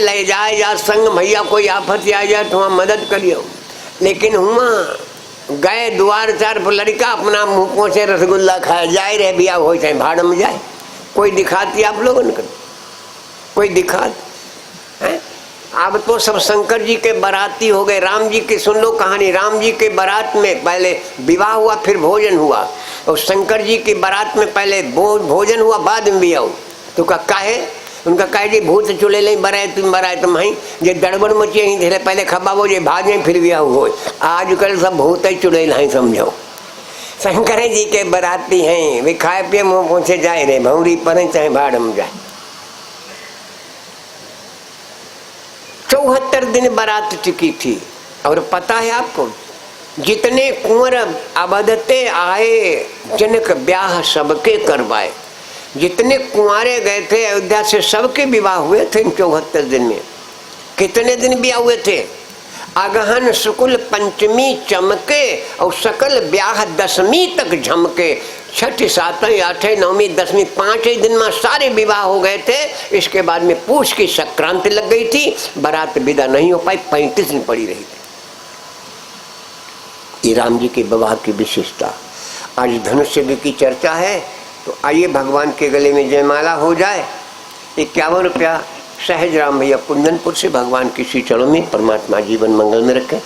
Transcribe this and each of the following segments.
ले जाए या संग भैया कोई आफत आ जाए तो वहाँ मदद करियो। लेकिन हुआ गए द्वार चार पर लड़का अपना मुँह पहुँचे रसगुल्ला खाए जाए रहे बिया हो चाहे भाड़ में जाए। कोई दिखाती आप लोगों ने कोई दिखात है? अब तो सब शंकर जी के बाराती हो गए। राम जी की सुन लो कहानी। राम जी के बारात में पहले विवाह हुआ फिर भोजन हुआ और शंकर जी की बारात में पहले भोजन हुआ बाद में बिया हुआ। तो काहे उनका कहे जी भूत चुले नहीं बराए तुम बराए तुम ही जे दड़बड़ मचिए ही धीरे पहले खबाबो जे भागे फिर बिया हो। आजकल सब भूत ही चुड़ैल नहीं समझो। शंकर जी के बाराती हैं वे खाए पिए मुँह पहुँचे जाए रहे भौरी पर चाहे भाड़ में जाए। 74 दिन बारात टिकी थी। और पता है आपको जितने कुंवर अवधते आए जनक ब्याह सबके करवाए। जितने कुंवारे गए थे अयोध्या से सबके विवाह हुए थे 74 दिन में। कितने दिन ब्याह हुए थे? अगहन शुक्ल पंचमी चमके और सकल ब्याह दशमी तक झमके। छठी सातवीं आठवीं नौवीं 10वीं 5 ही दिन में सारे विवाह हो गए थे। इसके बाद में पूछ की संक्रांति लग गई थी। बारात विदा नहीं हो पाई 35 दिन पड़ी रही थी। ये राम जी के विवाह की विशेषता। आज धनुष यज्ञ की चर्चा है तो आइए भगवान के गले में जयमाला हो जाए। 51 रुपया सहज राम भैया कुंदनपुर से भगवान की श्री चरणों में परमात्मा जीवन मंगल में रखे।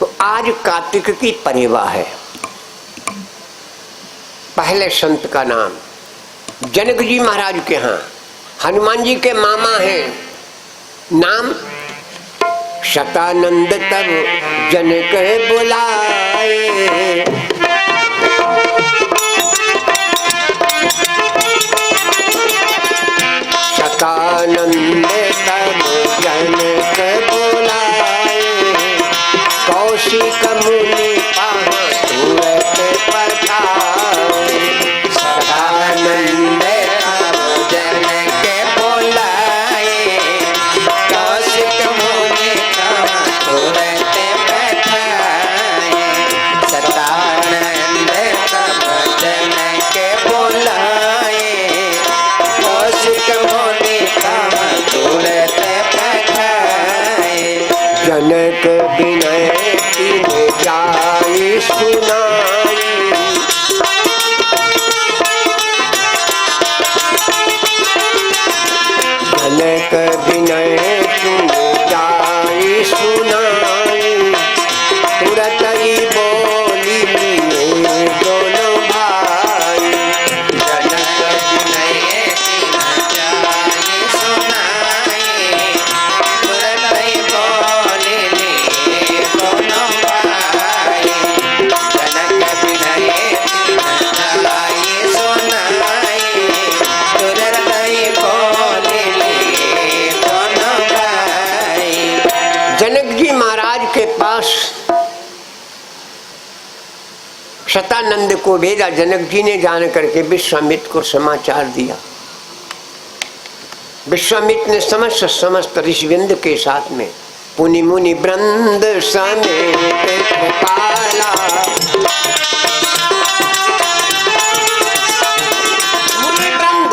तो आज कार्तिक की परेवा है। पहले संत का नाम जनक जी महाराज के यहाँ हनुमान जी के मामा हैं। नाम शतानंद तब जनक बुलाए। शतानंद तब जनक बुलाए। कौशिक मुनि पाहाँ तुरत पठाए। शतानंद तब जनक बुलाए। कौशिक मुनि पाहाँ तुरत पठाए। शतानंद तब जनक बुलाए। कौशिक मुनि पाहाँ तुरत पठाए। जनक विनय तिन जाय सुनाई। जनक विनय तिन जाय सुनाई। तुरत ही बोली लिए दोनों भाई। जनक विनय तिन जाय सुनाई। तुरत ही बोली लिए दोनों भाई। जनक विनय तिन जाय सुनाई। तुरत ही बोली लिए दोनों भाई। जनक जी महाराज के पास शतानंद को भेजा। जनक जी ने जान करके विश्वामित्र को समाचार दिया। विश्वामित्र ने समस्त ऋषिवृंद के साथ में पुनि मुनि वृंद समेत कृपाला। मुनि वृंद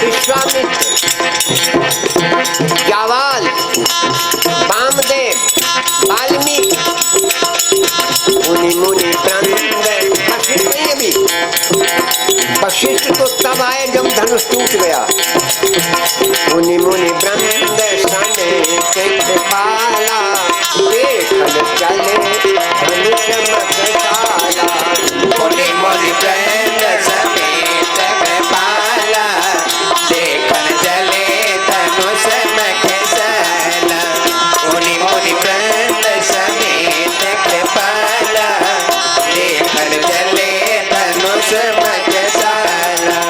विश्वामित्र जावाल वामदेव वाल्मीकि मुनि मुनि वृंद वशिष्ठ नहीं अभी। वशिष्ठ तो तब आए जब धनुष टूट गया। मुनि मुनि वृंद समेत कृपाला। देखल चले धनुष मखशाला। मुनि मुनि वृंद समेत कृपाला। देखल चले धनुष मखशाला। मुनि मुनि वृंद समेत कृपाला। देखल चले धनुष मखशाला।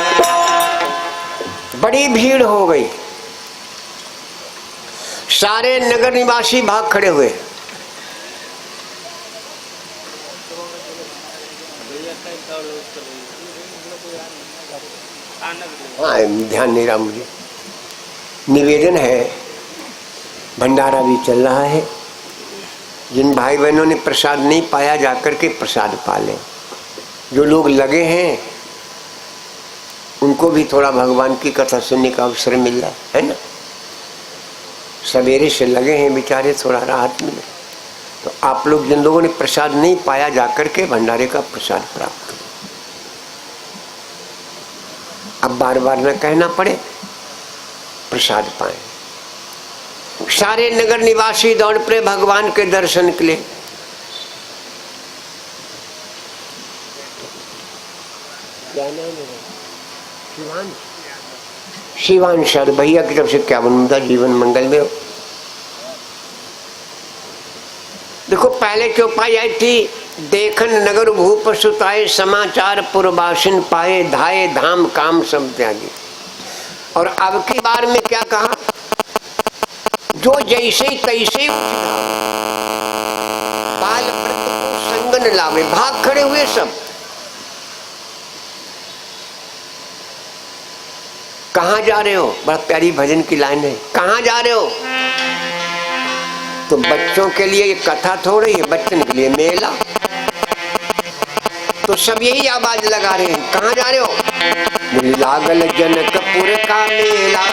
बड़ी भीड़ हो गई। सारे नगर निवासी भाग खड़े हुए। हाँ ध्यान नहीं रहा मुझे। निवेदन है भंडारा भी चल रहा है। जिन भाई बहनों ने प्रसाद नहीं पाया जाकर के प्रसाद पा लें। जो लोग लगे हैं उनको भी थोड़ा भगवान की कथा सुनने का अवसर मिल रहा है ना। सवेरे से लगे हैं बेचारे, थोड़ा राहत मिले। तो आप लोग जिन लोगों ने प्रसाद नहीं पाया, जाकर के भंडारे का प्रसाद प्राप्त करो। अब बार बार न कहना पड़े, प्रसाद पाए। सारे नगर निवासी दौड़ पड़े भगवान के दर्शन के लिए। क्या नाम है? शिवान सर भैया की तरफ से क्या बनता, जीवन मंगल में हो। देखो पहले चौपाई आई थी, देखन नगर भूप सुताए, समाचार पुरवासिन पाए, धाये धाम काम सब त्यागी। और अब की बार में क्या कहा, जो जैसे तैसे बाल वृद्ध को संग न लावे, भाग खड़े हुए सब। कहाँ जा रहे हो? बड़ा प्यारी भजन की लाइन है, कहाँ जा रहे हो? तो बच्चों के लिए ये कथा थोड़ी है, बच्चों के लिए मेला। तो सब यही आवाज लगा रहे हैं, कहाँ जा रहे हो? लागल जनकपुर का मेला।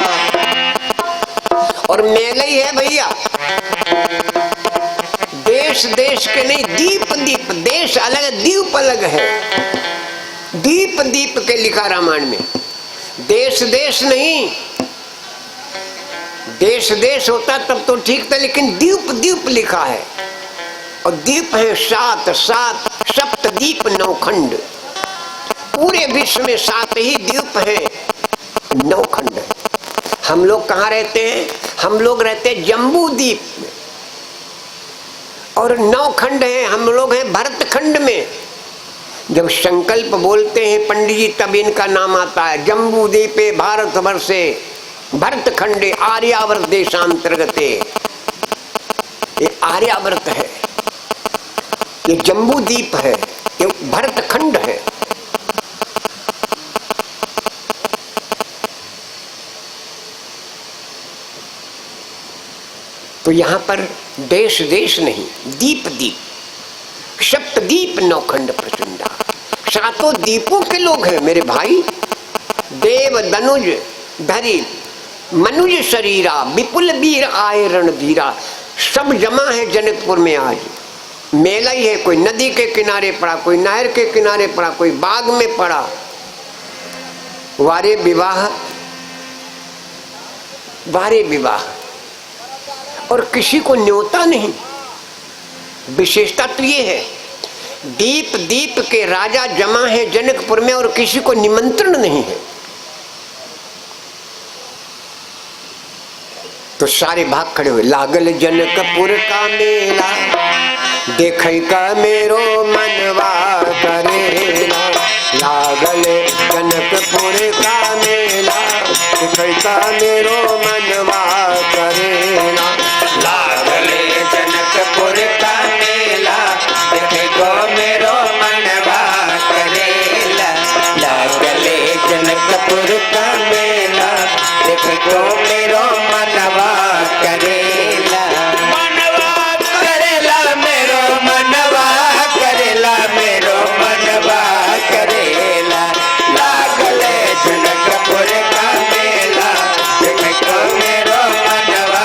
और मेला ही है भैया, देश देश के नहीं, दीप दीप, देश अलग दीप अलग है। दीप दीप के लिखा रामायण में, देश देश नहीं। देश देश होता तब तो ठीक था, लेकिन द्वीप द्वीप लिखा है। और द्वीप है सात, सात सप्त द्वीप नौखंड। पूरे विश्व में 7 ही द्वीप हैं, 9 खंड। हम लोग कहाँ रहते हैं? हम लोग रहते हैं जम्बू द्वीप में, और 9 खंड हैं। हम लोग हैं भरत खंड में। जब संकल्प बोलते हैं पंडित जी, तब इनका नाम आता है। जम्बू द्वीपे भारत वर्षे भरत खंडे आर्यावर्त देशांतर्गते। ये आर्यावर्त है, ये जम्बू द्वीप है, ये भरत खंड है। तो यहां पर देश देश नहीं, दीप दीप, सप्त दीप 9 खंड प्रचंडा। 7 द्वीपों के लोग हैं मेरे भाई। देव दनुज धरी मनुज शरीरा, विपुल वीर आए रणधीरा। सब जमा है जनकपुर में आज। मेला ही है, कोई नदी के किनारे पड़ा, कोई नहर के किनारे पड़ा, कोई बाग में पड़ा। वारे विवाह, वारे विवाह, और किसी को न्योता नहीं। विशेषता तो ये है, दीप दीप के राजा जमा है जनकपुर में, और किसी को निमंत्रण नहीं है। तो सारे भाग खड़े हुए। लागल जनकपुर का मेला, देखै का मेरो मनवा करेला। लागल जनकपुर का मेला, देखै का मेरो मनवा करेला। लागल जनकपुर का मेला, देखै को मेरो मनवा करेला। लागल जनकपुर का मेला, देखै को मेरो मनवा करेला। मनवा करेला मेरो मनवा करेला, मेरो मनवा करेला। लागल जनकपुर का मेला, देखै को मेरो मनवा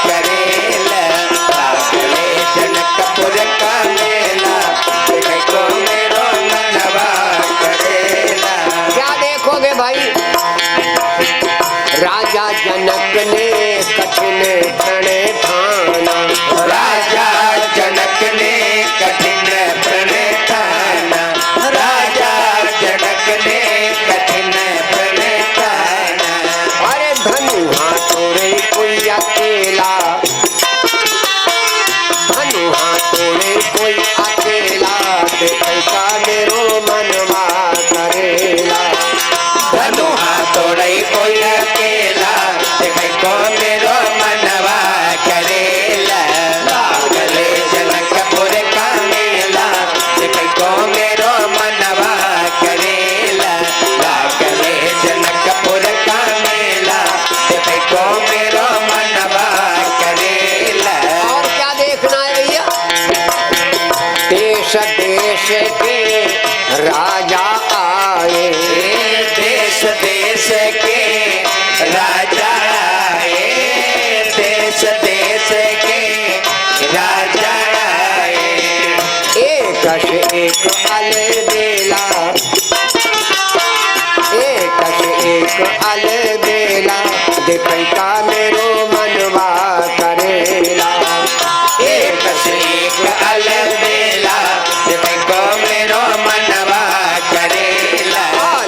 करेला। लागल जनकपुर का मेला, देखै को मेरो मनवा करेला। क्या देखोगे भाई? राजा जनक ने कठिन प्रण ठाना। राजा जनक ने कठिन प्रण ठाना। राजा जनक ने कठिन प्रण ठाना। अरे धनु हाथों रे कोई अकेला, धनु हाथों रे कोई अकेला, देखै का मेरो मनवा करेला। धनु हाथों रे कोई अकेला, देखै को मेरो मनवा करेला। लागल जनकपुर का मेला, देखै को मेरो मनवा करेला। लागल जनकपुर का मेला, देखै को मेरो मनवा करेला। और क्या देखना है भैया? देश देश के राजा आए, देश कश एक अलबेला, कश एक अलबेला, देखै का मेरो मनवा करेला। कश एक अलबेला, देखै को मेरो मनवा करेला।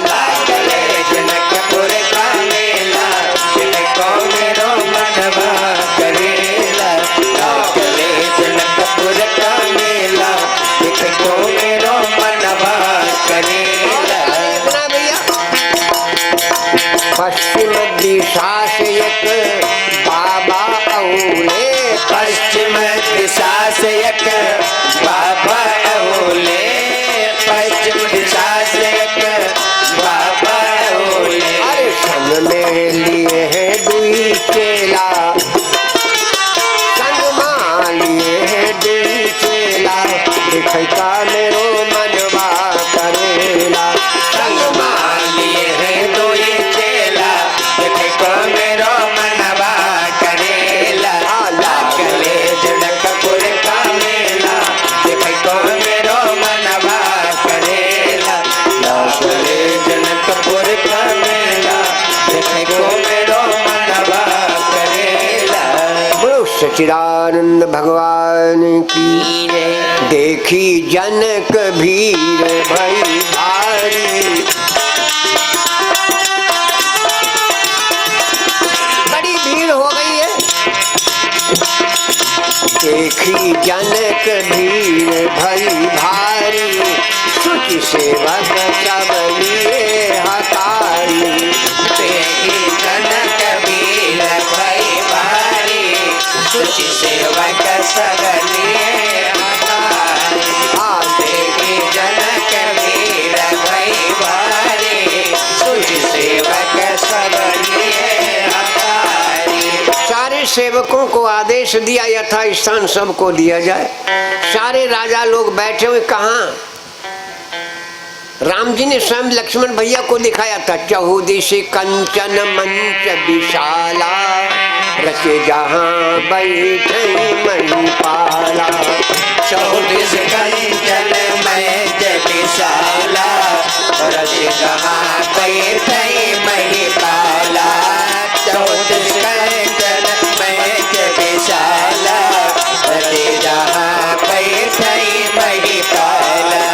लागले जनकपुर का मेला, देखै को मेरो मनवा करेला। लागले जनकपुर का मेला, देखै को मेरो मनवा करेला। पश्चिम दिशा से एक बाबा औले, पश्चिम दिशा से एक बाबा औले, पश्चिम दिशा से एक बाबा औले। अरे संग में लिए हैं दुई चेला, संग मां लिए हैं दुई चेला, देखै का मेरो मनवा करेला। संग मां लिए हैं दुई चेला, देखै को मेरो मनवा करेला। लागले जनकपुर का मेला, देखै को मेरो मनवा करेला। लागले जनकपुर का मेला, देखै को मेरो मनवा करेला। बोलो सच्चिदानंद भगवान की। देखी जनक भीड़ भई भारी, बड़ी भीड़ हो गई है। देखी जनक भीड़ भई भारी, शुचि सेवक सब लिए हकारी। देखी जनक भीड़ भई भारी, शुचि सेवक सब लिए हकारी। देखी जनक भीड़ भई भारी, शुचि सेवक सब लिए हकारी। सारे सेवकों को आदेश दिया यथा स्थान सबको दिया जाए। सारे राजा लोग बैठे हुए कहाँ? राम जी ने स्वयं लक्ष्मण भैया को दिखाया था। चहुदिशि कंचन मंच विशाला, रचे जहाँ बैठे महिपाला। चहुदिशि कंचन मंच विशाला, रचे जहाँ बैठे महिपाला। चहुदिशि कंचन मंच विशाला, रचे जहाँ बैठे महिपाला।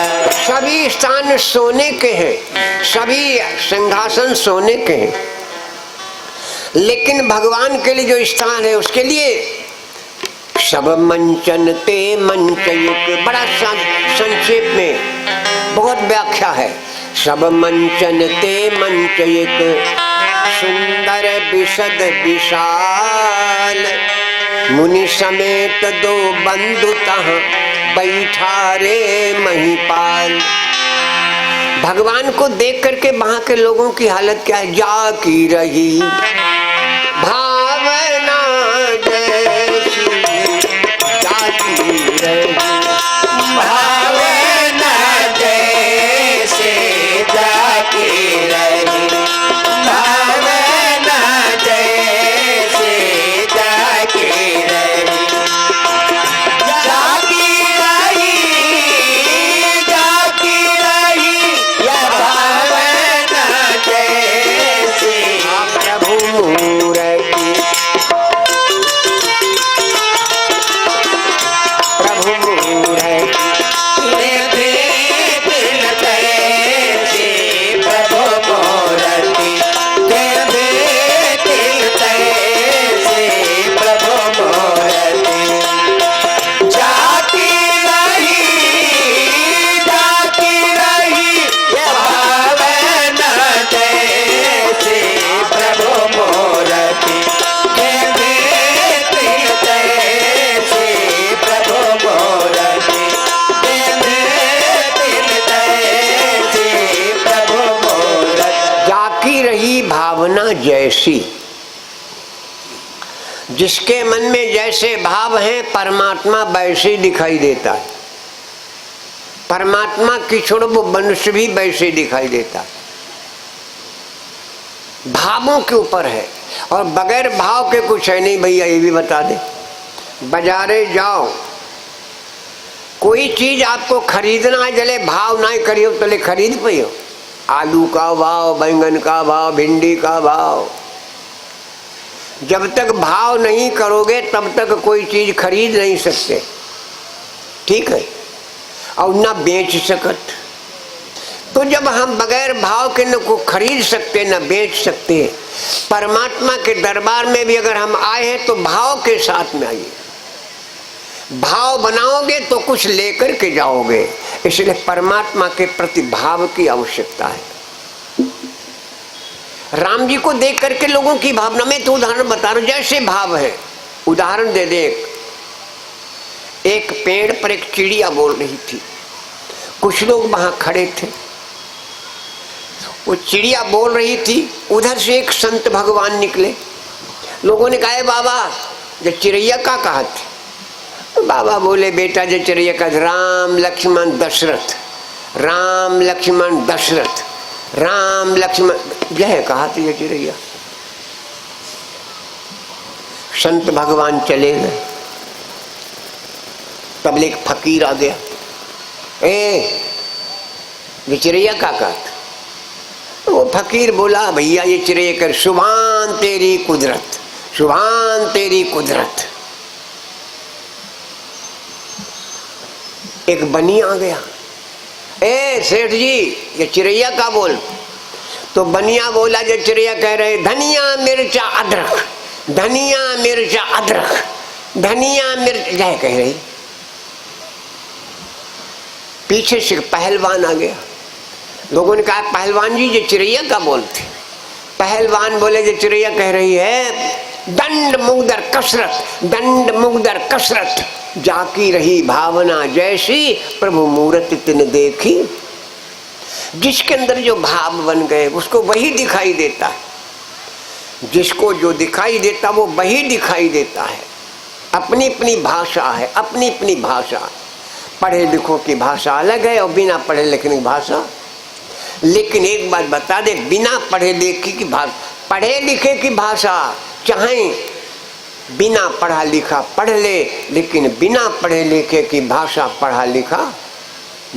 सभी स्थान सोने के हैं, सभी सिंहासन सोने के हैं, लेकिन भगवान के लिए जो स्थान है उसके लिए सब मंचन ते मंच एक। बड़ा संक्षेप में बहुत व्याख्या है। सब मंचन ते मंच एक, सुंदर विशद विशाल, मुनि समेत दो बंधु तहाँ बैठा रे महिपाल। भगवान को देख करके वहां के लोगों की हालत क्या है? जा की रही भावना जैसी, जा की रही भावना जैसे, जाकी रही भावना जैसे, जाकी रही। जाकी रही, जाकी रही या भावना जैसे। प्रभु मूर्ति, प्रभु मूर्ति, भावना जैसी। जिसके मन में जैसे भाव हैं परमात्मा वैसे दिखाई देता है। परमात्मा की छोड़ो वो मनुष्य भी वैसे दिखाई देता है। भावों के ऊपर है और बगैर भाव के कुछ है नहीं भैया, ये भी बता दे। बाजारे जाओ, कोई चीज आपको खरीदना है जले भाव ना करियो तले खरीद पियो। आलू का भाव, बैंगन का भाव, भिंडी का भाव, जब तक भाव नहीं करोगे तब तक कोई चीज खरीद नहीं सकते, ठीक है, और ना बेच सकत। तो जब हम बगैर भाव के न को खरीद सकते न बेच सकते, परमात्मा के दरबार में भी अगर हम आए हैं तो भाव के साथ में आइए। भाव बनाओगे तो कुछ लेकर के जाओगे, इसलिए परमात्मा के प्रति भाव की आवश्यकता है। राम जी को देख करके लोगों की भावना में, तो उदाहरण बता रहा हूं, जैसे भाव है, उदाहरण दे दे। एक पेड़ पर एक चिड़िया बोल रही थी, कुछ लोग वहां खड़े थे, वो चिड़िया बोल रही थी, उधर से एक संत भगवान निकले। लोगों ने कहा बाबा जो चिड़ैया का कहा थे? बाबा बोले बेटा जो चिड़ैया का राम लक्ष्मण दशरथ, राम लक्ष्मण दशरथ, राम लक्ष्मण यह कहा था ये चिड़ैया। संत भगवान चले गए, तब एक फकीर आ गया, ये चिड़ैया का कहा था? वो फकीर बोला भैया ये चिड़ैया कर, सुभान तेरी कुदरत, सुभान तेरी कुदरत। एक बनी आ गया, सेठ जी ये चिड़ैया का बोल? तो बनिया बोला जो चिड़ैया कह रहे धनिया मिर्चा अदरक, धनिया मिर्चा अदरक, धनिया मिर्च यह कह रही। पीछे से पहलवान आ गया, लोगों ने कहा पहलवान जी ये चिड़ैया का बोलते? पहलवान बोले जो चिड़ैया कह रही है दंड मुगदर कसरत, दंड मुगदर कसरत, जाकी रही भावना जैसी प्रभु मूरत तिन देखी। जिसके अंदर जो भाव बन गए उसको वही दिखाई देता है, जिसको जो दिखाई देता वो वही दिखाई देता है। अपनी अपनी भाषा है, अपनी अपनी भाषा। पढ़े लिखों की भाषा अलग है और बिना पढ़े लिखने की भाषा। लेकिन एक बात बता दे, बिना पढ़े लिखे की भाषा, पढ़े लिखे की भाषा चाहे बिना पढ़ा लिखा पढ़ ले, लेकिन बिना पढ़े लिखे की भाषा पढ़ा लिखा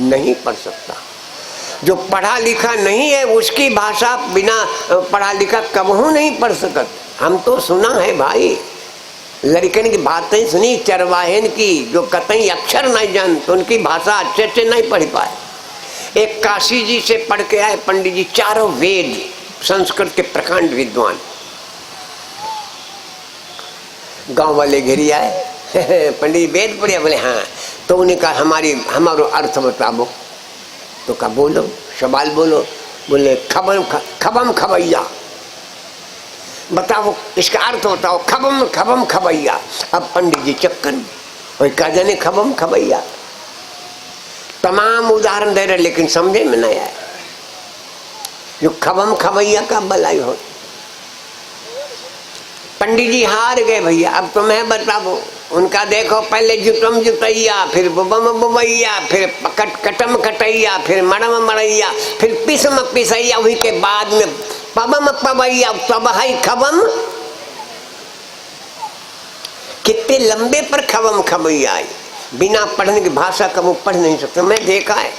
नहीं पढ़ सकता। जो पढ़ा लिखा नहीं है उसकी भाषा बिना पढ़ा लिखा कबहू नहीं पढ़ सकत। हम तो सुना है भाई, लड़कन की बातें सुनी चरवाहेन की, जो कतई अक्षर नहीं जानते तो उनकी भाषा अच्छे से नहीं पढ़ पाए। एक काशी जी से पढ़ के आए पंडित जी, चारों वेद, संस्कृत के प्रकांड विद्वान। गांव वाले घेरी आए, पंडित वेद पढ़िया? बोले हाँ। तो उन्हें कहा हमारो अर्थ बताओ। तो कहा बोलो, सवाल बोलो। बोले खबम खबैया, बताओ इसका अर्थ बताओ, खबम खबम खबैया। अब पंडित जी चक्कर में, वही कहा जाने खबम खबैया। तमाम उदाहरण दे रहे लेकिन समझे में नहीं आया। जो खबम खबैया का भलाई हो। पंडित जी हार गए भैया, अब तुम्हें बताओ। उनका देखो पहले जुटम जुटैया, फिर बुबम बुबैया, फिर कटम कटैया, फिर मड़म मड़ैया, फिर पिसम पिसैया, वही के बाद में पबम पबैया, तब है खबम। कितने लंबे पर खबम खबैया आई। बिना पढ़ने की भाषा का वो पढ़ नहीं सकते। मैं देखा है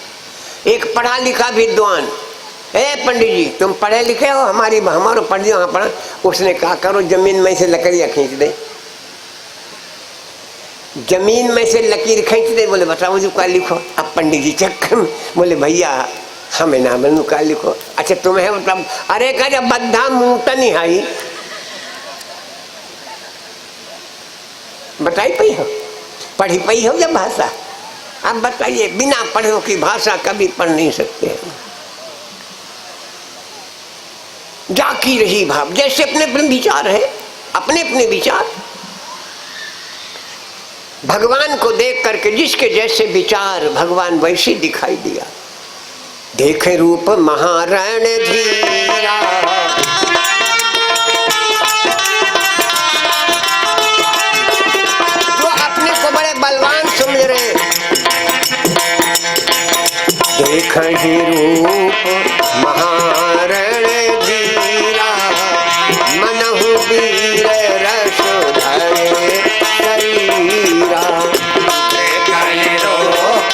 एक पढ़ा लिखा विद्वान, पंडित जी तुम पढ़े लिखे हो, हमारो पंडित वहां पढ़ा। उसने कहा करो जमीन में से लकड़ियां खींच दे, जमीन में से लकीर खींच दे। बोले बताओ जो का लिखो। अब पंडित जी चक्कर में बोले भैया हमें ना बनू का लिखो। अच्छा तुम्हें मतलब? अरे कह जब बद्धा मुंह नहीं आई, बताई पई हो, पढ़ी पई हो जब भाषा। अब बताइए बिना पढ़े की भाषा कभी पढ़ नहीं सकते। जाकी रही भाव, जैसे अपने अपने विचार है, अपने अपने विचार। भगवान को देख करके जिसके जैसे विचार भगवान वैसे दिखाई दिया। देखे रूप महारण धीरा, जो अपने को बड़े बलवान समझ रहे। देखे रूप महारण धीरा, मनहु वीर रस धरे शरीरा। देखहि रूप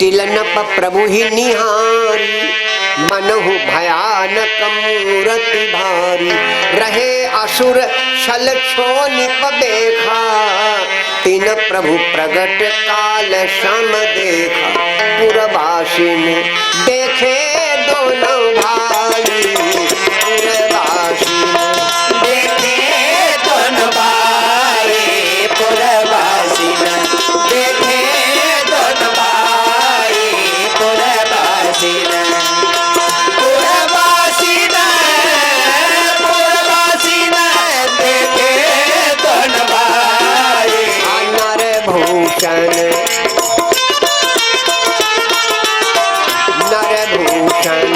किलनप प्रभु ही निहारी, मनहु भयानक मूरति भारी। रहे असुर छल क्षोनिप देखा, तीन प्रभु प्रगट काल सम देखा। पुरवासी ने देखे दोनों भाई, पुरवासी ने देखे दोनों भाई, पुरवासी ने देखे दोनों भाई, पुरवासी ने देखे दोनों भाई। नरभूषण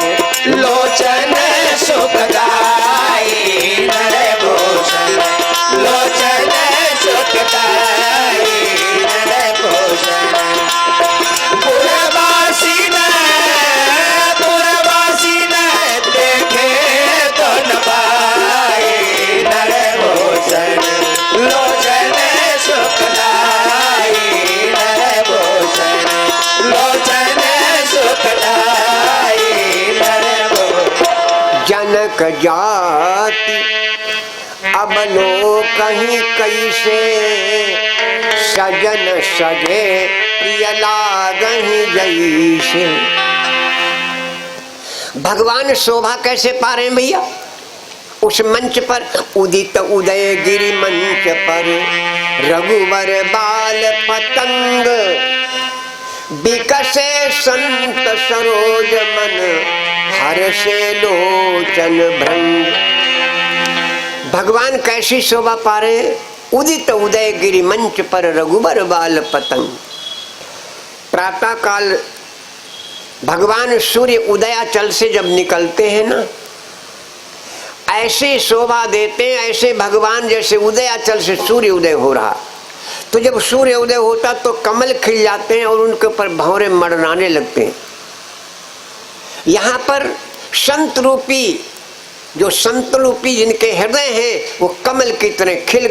लोचन सुखदाई, नरभूषण लोचन सुखदाई, नरभूषण। पुरवासी ने देखे दोनों भाई, नरभूषण लोचन सुखदाई, नरभूषण लोचन सुखदाई, जनक जाति अब लो कहीं कैसे, सजन सगे प्रिय लागहि जैसे। भगवान शोभा कैसे पा रहे हैं भैया? उस मंच पर उदित उदय गिरि मंच पर, रघुवर बाल पतंग बिकसे संत सरोज मन, हर्षे लोचन भृंग। भगवान कैसी शोभा पा रहे हैं? उदित उदय गिरि मंच पर, रघुबर बाल पतंग। प्रातः काल भगवान सूर्य उदयाचल से जब निकलते हैं ना, ऐसे शोभा देते हैं, ऐसे भगवान जैसे उदयाचल से सूर्य उदय हो रहा। तो जब सूर्य उदय होता तो कमल खिल जाते हैं और उनके ऊपर भंवरे मड़राने लगते हैं। यहाँ पर संत रूपी, जो संत रूपी जिनके हृदय हैं, वो कमल की तरह खिल